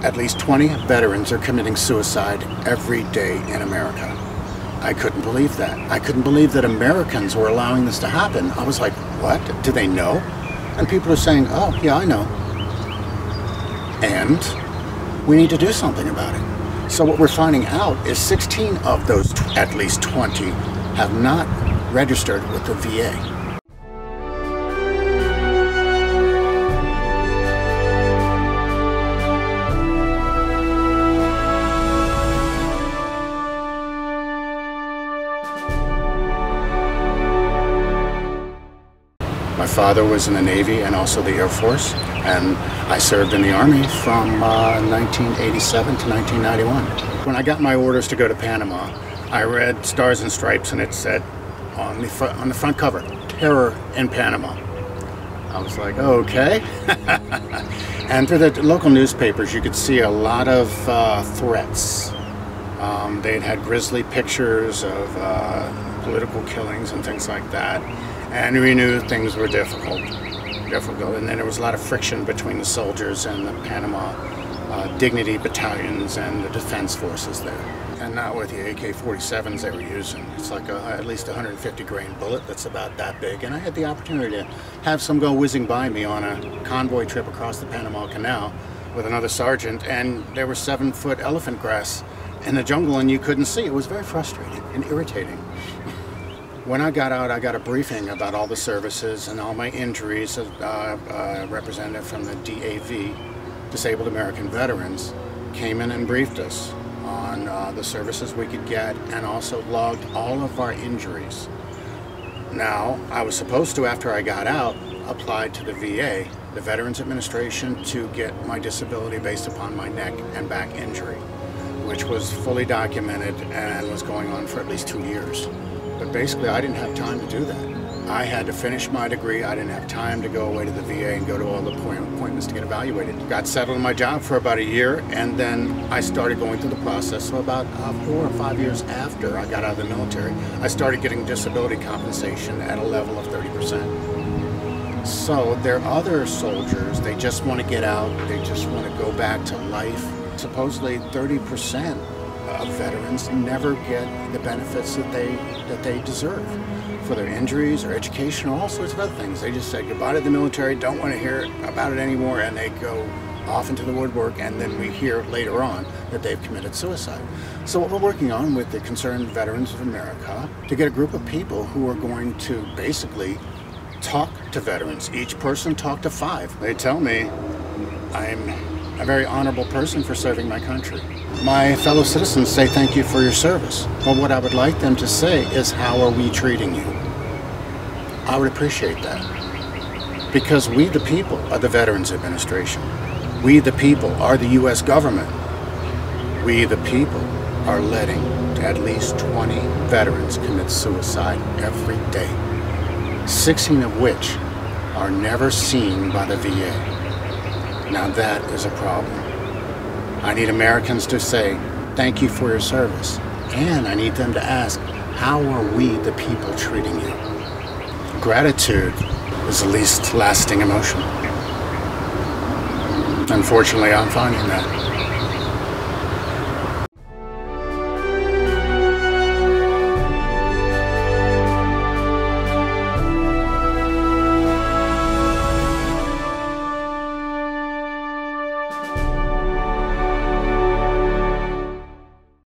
At least 20 veterans are committing suicide every day in America. I couldn't believe that. I couldn't believe that Americans were allowing this to happen. I was like, what? Do they know? And people are saying, oh, yeah, I know. And we need to do something about it. So what we're finding out is 16 of those at least 20 have not registered with the VA. My father was in the Navy and also the Air Force, and I served in the Army from 1987 to 1991. When I got my orders to go to Panama, I read Stars and Stripes, and it said on the front cover, "Terror in Panama." I was like, okay. And through the local newspapers, you could see a lot of threats. They'd had grisly pictures of political killings and things like that. And we knew things were difficult. And then there was a lot of friction between the soldiers and the Panama Dignity battalions and the defense forces there. And not with the AK-47s they were using. It's like at least 150 grain bullet that's about that big. And I had the opportunity to have some go whizzing by me on a convoy trip across the Panama Canal with another sergeant, and there were 7-foot elephant grass in the jungle and you couldn't see. It was very frustrating and irritating. When I got out, I got a briefing about all the services and all my injuries. A representative from the DAV, Disabled American Veterans, came in and briefed us on the services we could get and also logged all of our injuries. Now, I was supposed to, after I got out, apply to the VA, the Veterans Administration, to get my disability based upon my neck and back injury, which was fully documented and was going on for at least 2 years. But basically, I didn't have time to do that. I had to finish my degree. I didn't have time to go away to the VA and go to all the appointments to get evaluated. Got settled in my job for about a year, and then I started going through the process. So about 4 or 5 years after I got out of the military, I started getting disability compensation at a level of 30%. So there are other soldiers, they just want to get out, they just want to go back to life. Supposedly 30% of veterans never get the benefits that they deserve for their injuries or education or all sorts of other things. They just say goodbye to the military, don't want to hear about it anymore, and they go off into the woodwork, and then we hear later on that they've committed suicide. So what we're working on with the Concerned Veterans of America to get a group of people who are going to basically talk to veterans. Each person talk to 5. They tell me I'm a very honorable person for serving my country. My fellow citizens say thank you for your service. But what I would like them to say is, how are we treating you? I would appreciate that. Because we the people are the Veterans Administration. We the people are the U.S. government. We the people are letting at least 20 veterans commit suicide every day, 16 of which are never seen by the VA. Now that is a problem. I need Americans to say, thank you for your service. And I need them to ask, how are we the people treating you? Gratitude is the least lasting emotion. Unfortunately, I'm finding that.